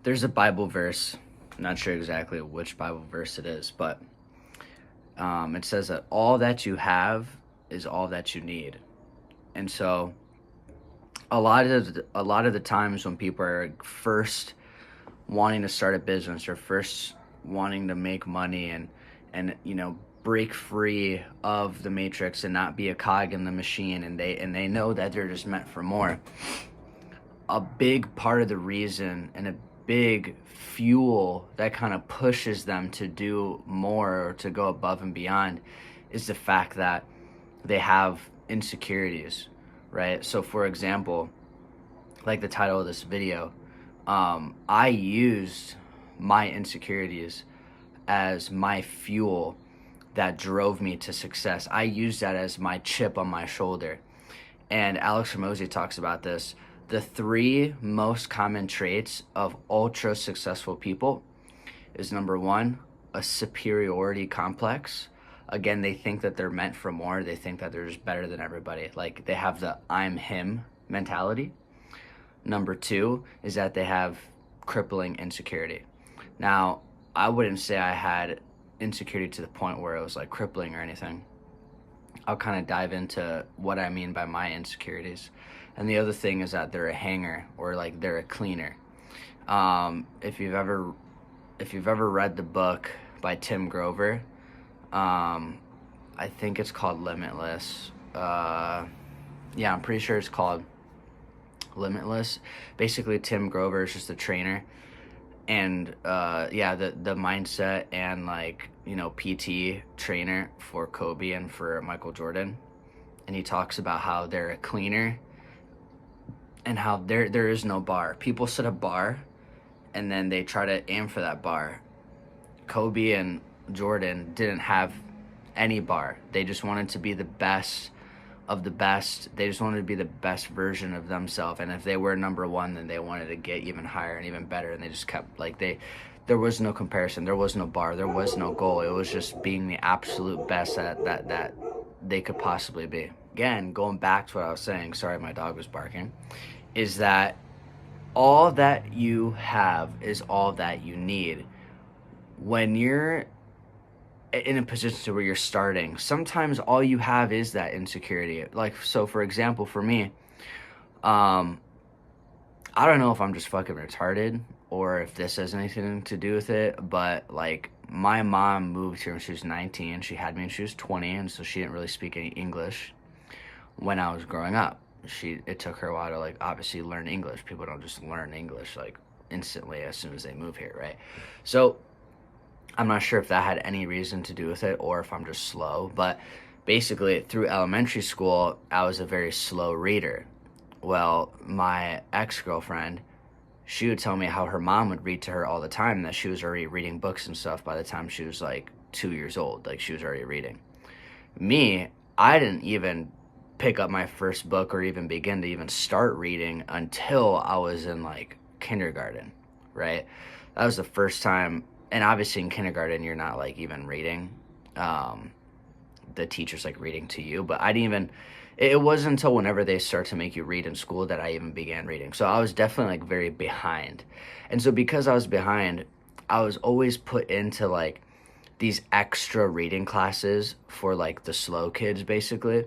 there's a Bible verse. I'm not sure exactly which Bible verse it is, but it says that all that you have is all that you need. And so a lot of the times when people are first wanting to start a business or first wanting to make money and break free of the matrix and not be a cog in the machine, and they know that they're just meant for more, a big part of the reason and a big fuel that kind of pushes them to do more or to go above and beyond is the fact that they have insecurities, right? So for example, like the title of this video, I used my insecurities as my fuel that drove me to success. I used that as my chip on my shoulder. And Alex Hormozi talks about this. The three most common traits of ultra successful people is, number one, a superiority complex. Again, they think that they're meant for more. They think that they're just better than everybody. Like, they have the I'm him mentality. Number two is that they have crippling insecurity. Now, I wouldn't say I had insecurity to the point where it was like crippling or anything. I'll kind of dive into what I mean by my insecurities. And the other thing is that they're a hanger, or like they're a cleaner. If you've ever read the book by Tim Grover, I think it's called Limitless. Yeah, I'm pretty sure it's called Limitless. Basically, Tim Grover is just a trainer, and the mindset and PT trainer for Kobe and for Michael Jordan. And he talks about how they're a cleaner and how there is no bar. People set a bar and then they try to aim for that bar. Kobe and Jordan didn't have any bar. They just wanted to be the best of the best. They just wanted to be the best version of themselves. And if they were number one, then they wanted to get even higher and even better. And they just kept there was no comparison. There was no bar. There was no goal. It was just being the absolute best that they could possibly be. Again, going back to what I was saying, sorry, my dog was barking, is that all that you have is all that you need. When you're in a position to where you're starting, sometimes all you have is that insecurity. Like, so for example, for me, I don't know if I'm just fucking retarded or if this has anything to do with it, but like, my mom moved here when she was 19. She had me when she was 20, and so she didn't really speak any English when I was growing up. It took her a while to obviously learn English. People don't just learn English instantly as soon as they move here, right? So I'm not sure if that had any reason to do with it or if I'm just slow, but basically through elementary school, I was a very slow reader. Well, my ex-girlfriend, she would tell me how her mom would read to her all the time, that she was already reading books and stuff by the time she was 2 years old. She was already reading. Me, I didn't even pick up my first book or even begin to even start reading until I was in kindergarten, right? That was the first time. And obviously in kindergarten, you're not even reading. The teacher's reading to you, but it wasn't until whenever they start to make you read in school that I even began reading. So I was definitely very behind. And so because I was behind, I was always put into these extra reading classes for the slow kids, basically.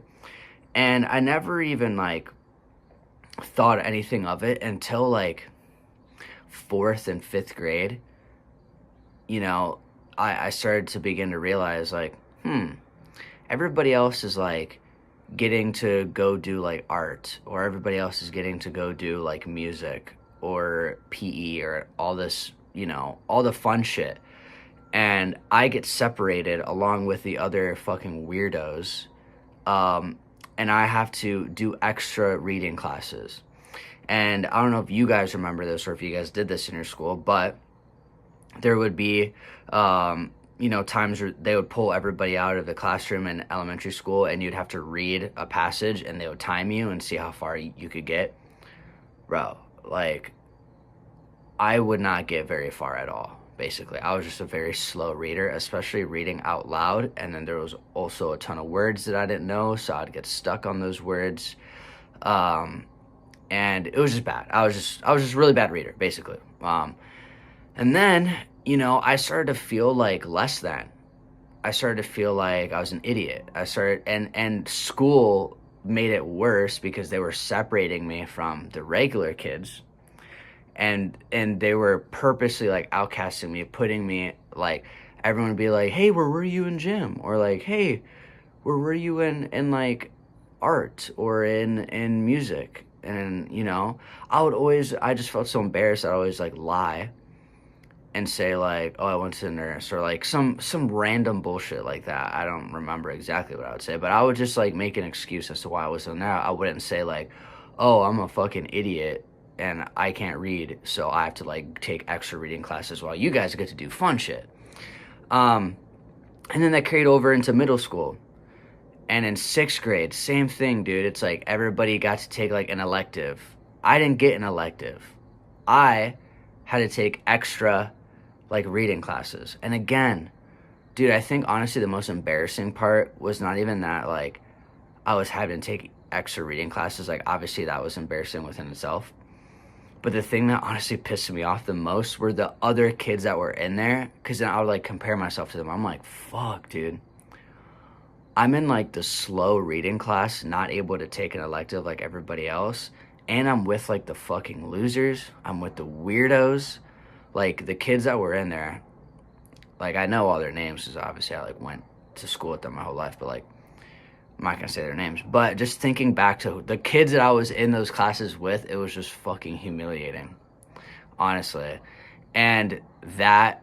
And I never even thought anything of it until 4th and 5th grade. I started to begin to realize everybody else is getting to go do art, or everybody else is getting to go do music or PE or all this, all the fun shit. And I get separated along with the other fucking weirdos. And I have to do extra reading classes. And I don't know if you guys remember this or if you guys did this in your school, but there would be, times where they would pull everybody out of the classroom in elementary school and you'd have to read a passage and they would time you and see how far you could get. Bro, I would not get very far at all. Basically, I was just a very slow reader, especially reading out loud. And then there was also a ton of words that I didn't know, so I'd get stuck on those words. And it was just bad. I was just a really bad reader, basically. And then, I started to feel like less than. I started to feel like I was an idiot. And school made it worse because they were separating me from the regular kids, and they were purposely like outcasting me, putting me like, everyone would be like, "Hey, where were you in gym?" Or like, "Hey, where were you in like art or in music?" And I just felt so embarrassed. I'd always like lie and say like, "Oh, I went to the nurse," or like some random bullshit like that. I don't remember exactly what I would say, but I would just like make an excuse as to why I wasn't there. I wouldn't say like, "Oh, I'm a fucking idiot and I can't read, so I have to like take extra reading classes while you guys get to do fun shit." Um, and then that carried over into middle school. And in sixth grade, same thing, dude. It's like everybody got to take like an elective. I didn't get an elective. I had to take extra like reading classes. And again, dude, I think honestly the most embarrassing part was not even that like I was having to take extra reading classes. Like obviously that was embarrassing within itself. But the thing that honestly pissed me off the most were the other kids that were in there, because then I would like compare myself to them. I'm like, fuck, dude. I'm in like the slow reading class, not able to take an elective like everybody else. And I'm with like the fucking losers. I'm with the weirdos. Like the kids that were in there, like I know all their names because obviously I like went to school with them my whole life, but like I'm not gonna say their names. But just thinking back to the kids that I was in those classes with, it was just fucking humiliating, honestly. And that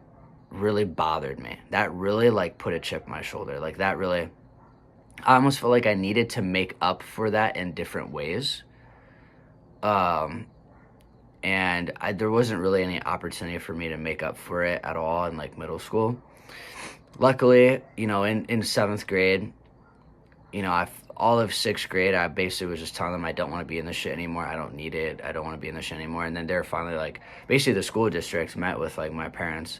really bothered me. That really like put a chip on my shoulder. Like that really, I almost felt like I needed to make up for that in different ways. Um, and there wasn't really any opportunity for me to make up for it at all in like middle school. Luckily, in seventh grade, all of sixth grade, I basically was just telling them I don't want to be in this shit anymore. I don't need it. I don't want to be in this shit anymore. And then they're finally like, basically the school district met with like my parents.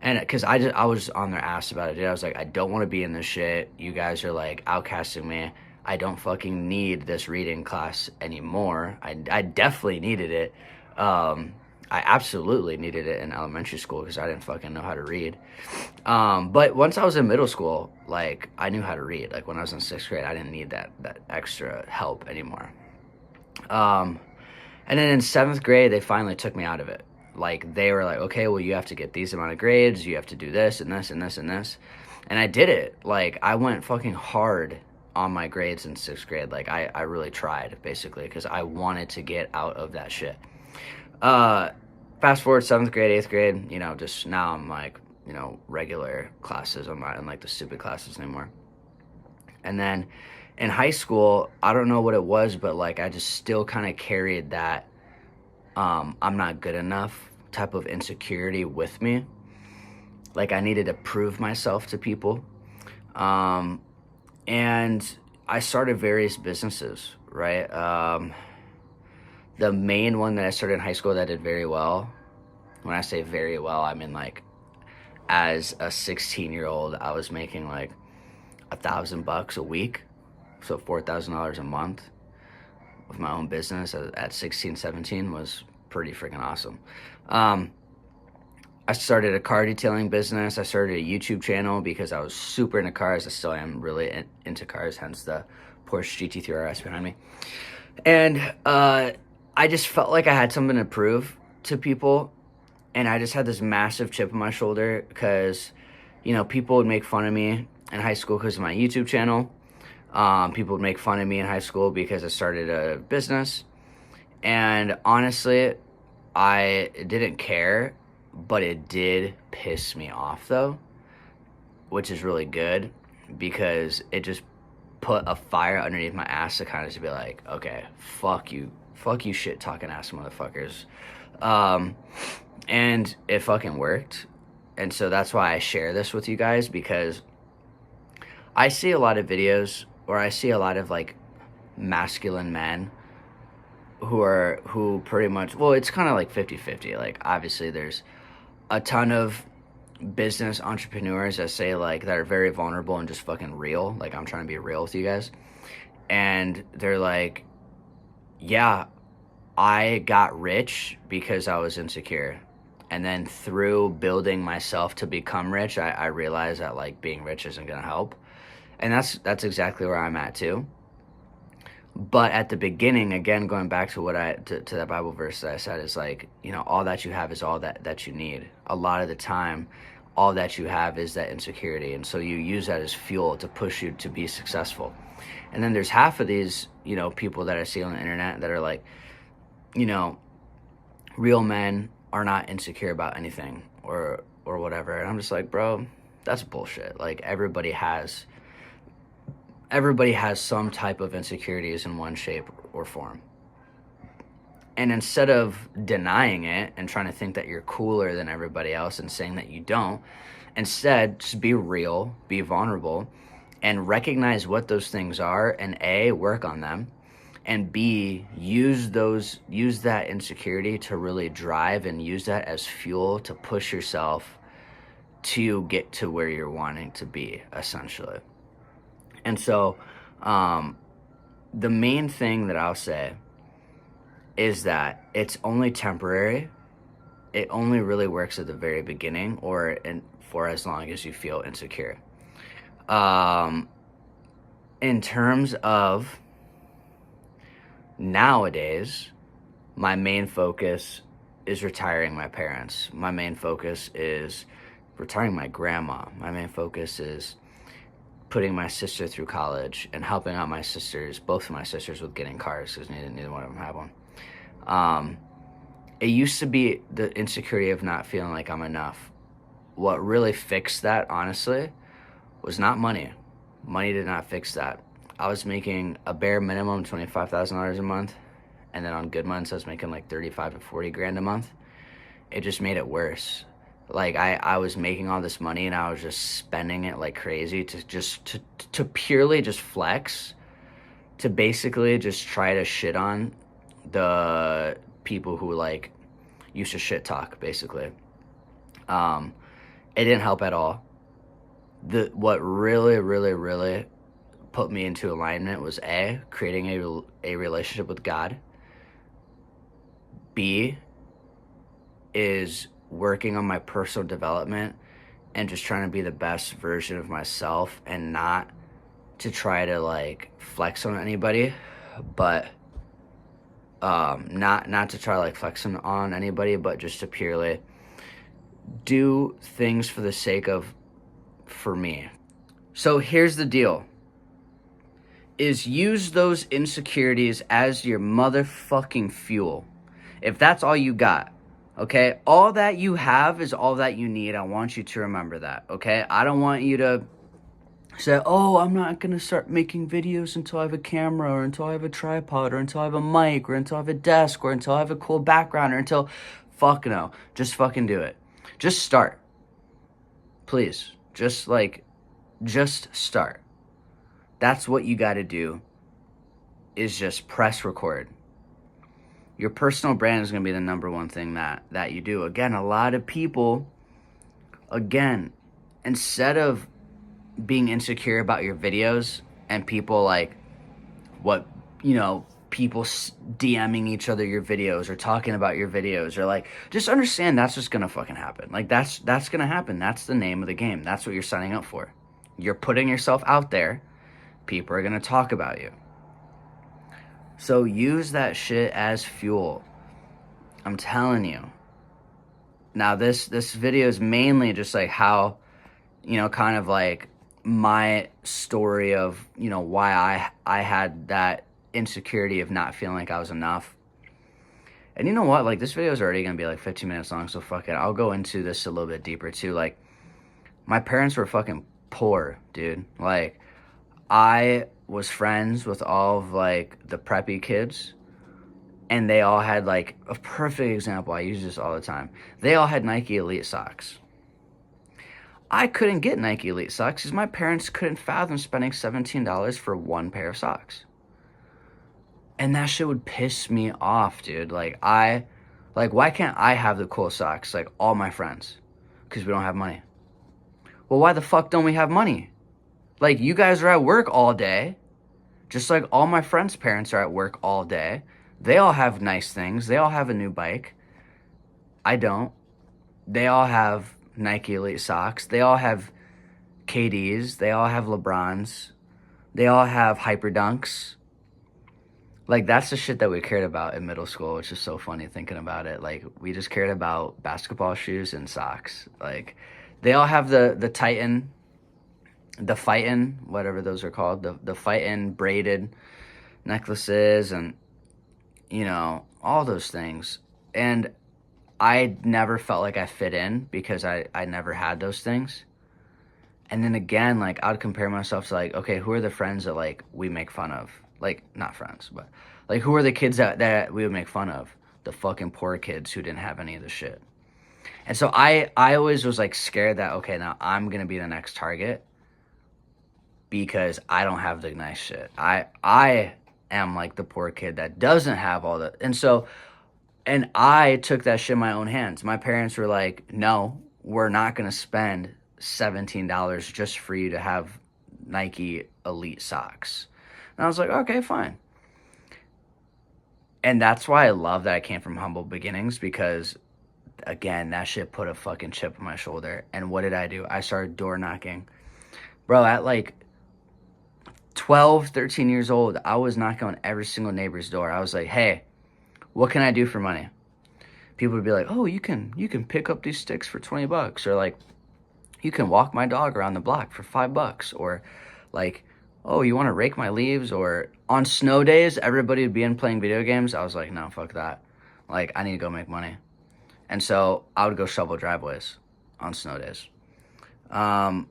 And because I was on their ass about it, dude. I was like, I don't want to be in this shit. You guys are like outcasting me. I don't fucking need this reading class anymore. I definitely needed it. I absolutely needed it in elementary school because I didn't fucking know how to read. But once I was in middle school, like I knew how to read. Like when I was in sixth grade, I didn't need that extra help anymore. And then in seventh grade, they finally took me out of it. Like they were like, okay, well you have to get these amount of grades. You have to do this and this and this and this. And I did it. Like I went fucking hard on my grades in sixth grade. Like I really tried basically because I wanted to get out of that shit. Fast forward seventh grade, eighth grade, just now I'm like, regular classes. I'm not in like the stupid classes anymore. And then in high school, I don't know what it was, but like I just still kind of carried that I'm not good enough type of insecurity with me. Like I needed to prove myself to people. And I started various businesses, right? The main one that I started in high school that did very well, when I say very well, I mean like as a 16-year-old, I was making like $1,000 a week, so $4,000 a month with my own business at 16, 17 was pretty freaking awesome. I started a car detailing business. I started a YouTube channel because I was super into cars. I still am really into cars, hence the Porsche GT3 RS behind me. And I just felt like I had something to prove to people. And I just had this massive chip on my shoulder because, people would make fun of me in high school because of my YouTube channel. People would make fun of me in high school because I started a business. And honestly, I didn't care, but it did piss me off though, which is really good because it just put a fire underneath my ass to kind of just be like, okay, fuck you shit talking ass motherfuckers. And it fucking worked. And so that's why I share this with you guys, because I see a lot of videos, or I see a lot of like masculine men who pretty much, well, it's kind of like 50-50. Like obviously there's a ton of business entrepreneurs that say like that are very vulnerable and just fucking real. Like I'm trying to be real with you guys. And they're like, yeah, I got rich because I was insecure. And then through building myself to become rich, I realized that like being rich isn't going to help. And that's exactly where I'm at too. But at the beginning, again, going back to what to that Bible verse that I said, is like, you know, all that you have is all that you need. A lot of the time, all that you have is that insecurity. And so you use that as fuel to push you to be successful. And then there's half of these, you know, people that I see on the internet that are like, you know, real men are not insecure about anything or whatever. And I'm just like, bro, that's bullshit. Like everybody has some type of insecurities in one shape or form. And instead of denying it and trying to think that you're cooler than everybody else and saying that you don't, instead just be real, be vulnerable, and recognize what those things are, and A, work on them, and B, use that insecurity to really drive and use that as fuel to push yourself to get to where you're wanting to be, essentially. And so the main thing that I'll say is that it's only temporary. It only really works at the very beginning or for as long as you feel insecure. In terms of nowadays, my main focus is retiring my parents. My main focus is retiring my grandma. My main focus is putting my sister through college and helping out my sisters, both of my sisters, with getting cars because neither one of them have one. It used to be the insecurity of not feeling like I'm enough. What really fixed that, honestly, was not money. Money did not fix that. I was making a bare minimum $25,000 a month, and then on good months I was making like 35 to 40 grand a month. It just made it worse. Like I was making all this money and I was just spending it like crazy to purely just flex, to basically just try to shit on the people who like used to shit talk, basically. It didn't help at all. What really put me into alignment was A, creating a relationship with God. B is working on my personal development and just trying to be the best version of myself, and not to try to like flex on anybody, but not to try like flexing on anybody, but just to purely do things for the sake of, for me. So here's the deal, is use those insecurities as your motherfucking fuel. If that's all you got, okay? All that you have is all that you need. I want you to remember that, okay? I don't want you to say, oh, I'm not going to start making videos until I have a camera, or until I have a tripod, or until I have a mic, or until I have a desk, or until I have a cool background, or until... Fuck no. Just fucking do it. Just start. Please. Just start. That's what you got to do, is just press record. Your personal brand is going to be the number one thing that you do. Again, a lot of people, instead of being insecure about your videos and people like what, you know, people DMing each other your videos or talking about your videos, or like, just understand that's just going to fucking happen. Like that's going to happen. That's the name of the game. That's what you're signing up for. You're putting yourself out there. People are going to talk about you. So use that shit as fuel. I'm telling you. Now this video is mainly just like how, you know, kind of like my story of, you know, why I had that insecurity of not feeling like I was enough. And you know what? Like this video is already going to be like 15 minutes long, so fuck it. I'll go into this a little bit deeper too. Like my parents were fucking poor, dude. Like I was friends with all of like the preppy kids, and they all had like a perfect example. I use this all the time. They all had Nike Elite socks. I couldn't get Nike Elite socks because my parents couldn't fathom spending $17 for one pair of socks. And that shit would piss me off, dude. Like why can't I have the cool socks like all my friends? Because we don't have money. Well, why the fuck don't we have money? Like, you guys are at work all day, just like all my friends' parents are at work all day. They all have nice things. They all have a new bike. I don't. they all have Nike Elite socks. They all have KDs. They all have LeBrons. They all have Hyper Dunks. Like, that's the shit that we cared about in middle school, which is so funny thinking about it. Like, we just cared about basketball shoes and socks. Like, they all have the Titan, the Fightin', whatever those are called, the Fightin' braided necklaces, and, you know, all those things. And I never felt like I fit in because I never had those things. And then again, like, I would compare myself to, like, okay, who are the friends that, like, we make fun of? Like, not friends, but, like, who are the kids that we would make fun of? The fucking poor kids who didn't have any of the shit. And so I always was, like, scared that, okay, now I'm going to be the next target because I don't have the nice shit. I am, like, the poor kid that doesn't have all the... And I took that shit in my own hands. My parents were like, no, we're not going to spend $17 just for you to have Nike Elite socks. And I was like, okay, fine. And that's why I love that I came from humble beginnings, because, again, that shit put a fucking chip on my shoulder. And what did I do? I started door knocking. Bro, at like 12, 13 years old, I was knocking on every single neighbor's door. I was like, hey, what can I do for money? People would be like, oh, you can pick up these sticks for $20, or like, you can walk my dog around the block for $5, or like, oh, you want to rake my leaves? Or on snow days, everybody would be in playing video games. I was like, no, fuck that. Like, I need to go make money. And so I would go shovel driveways on snow days. And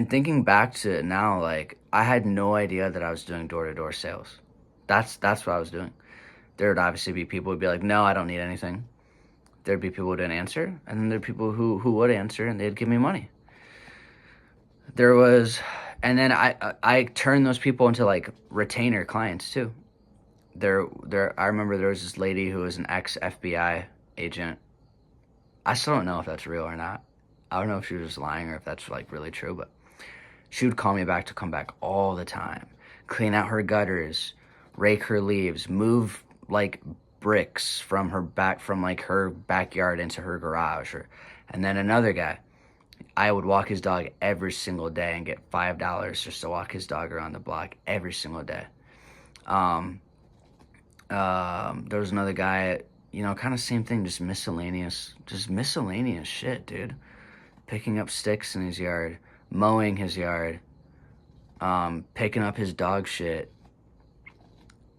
thinking back to it now, like, I had no idea that I was doing door-to-door sales. That's what I was doing. There would obviously be people who would be like, no, I don't need anything. There'd be people who didn't answer, and then there'd be people who would answer, and they'd give me money. And then I turned those people into, like, retainer clients too. I remember there was this lady who was an ex-FBI agent. I still don't know if that's real or not. I don't know if she was just lying or if that's, like, really true, but she would call me back to come back all the time, clean out her gutters, rake her leaves, move, like, bricks from her backyard into her garage. And then another guy, I would walk his dog every single day and get $5 just to walk his dog around the block every single day. There was another guy, you know, kind of same thing, just miscellaneous shit, dude. Picking up sticks in his yard, mowing his yard, picking up his dog shit.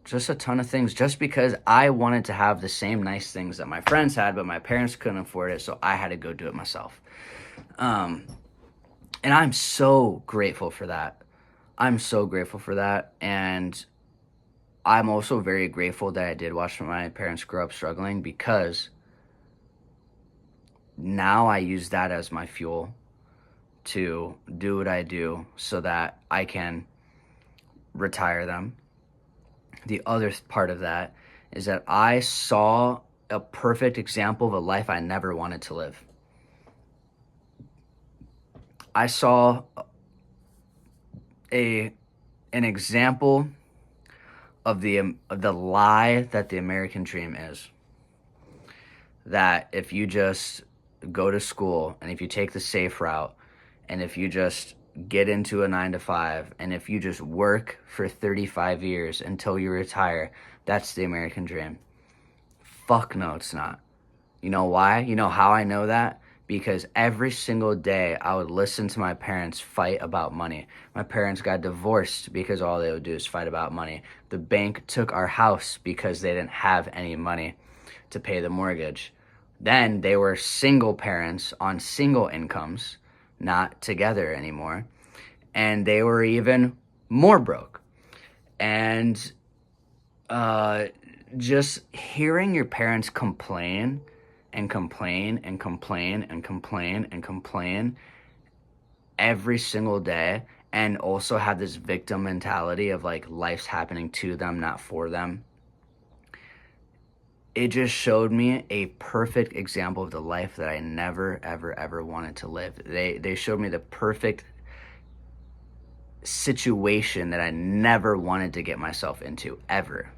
Just a ton of things, just because I wanted to have the same nice things that my friends had, but my parents couldn't afford it, so I had to go do it myself. And I'm so grateful for that. And I'm also very grateful that I did watch my parents grow up struggling, because now I use that as my fuel to do what I do so that I can retire them. The other part of that is that I saw a perfect example of a life I never wanted to live. I saw an example of the lie that the American dream is. That if you just go to school, and if you take the safe route, and if you just get into a 9-to-5, and if you just work for 35 years until you retire, that's the American dream. Fuck no, it's not. You know why? You know how I know that? Because every single day I would listen to my parents fight about money. My parents got divorced because all they would do is fight about money. The bank took our house because they didn't have any money to pay the mortgage. Then they were single parents on single incomes, not together anymore, and they were even more broke. And just hearing your parents complain and complain and complain and complain and complain every single day, and also have this victim mentality of, like, life's happening to them, not for them, it just showed me a perfect example of the life that I never, ever, ever wanted to live. They showed me the perfect situation that I never wanted to get myself into, ever.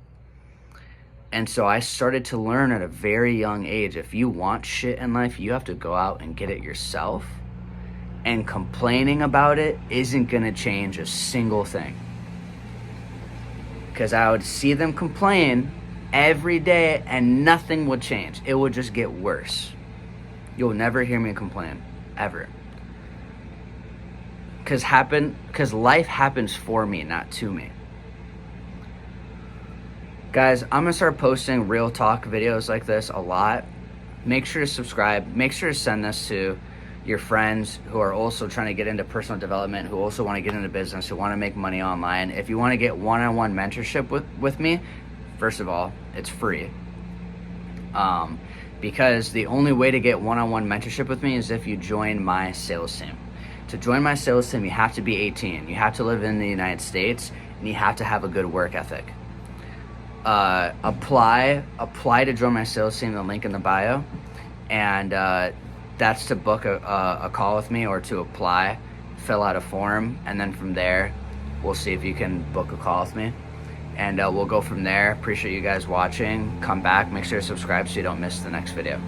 And so I started to learn at a very young age, if you want shit in life, you have to go out and get it yourself. And complaining about it isn't going to change a single thing. Because I would see them complain every day and nothing would change. It would just get worse. You'll never hear me complain, ever. Because life happens for me, not to me. Guys, I'm going to start posting real talk videos like this a lot. Make sure to subscribe. Make sure to send this to your friends who are also trying to get into personal development, who also want to get into business, who want to make money online. If you want to get one-on-one mentorship with me, first of all, it's free. Because the only way to get one-on-one mentorship with me is if you join my sales team. To join my sales team, you have to be 18. You have to live in the United States, and you have to have a good work ethic. Apply to join my sales team, the link in the bio, and that's to book a call with me, or to apply, fill out a form, and then from there we'll see if you can book a call with me, and we'll go from there. Appreciate you guys watching. Come back, make sure to subscribe so you don't miss the next video.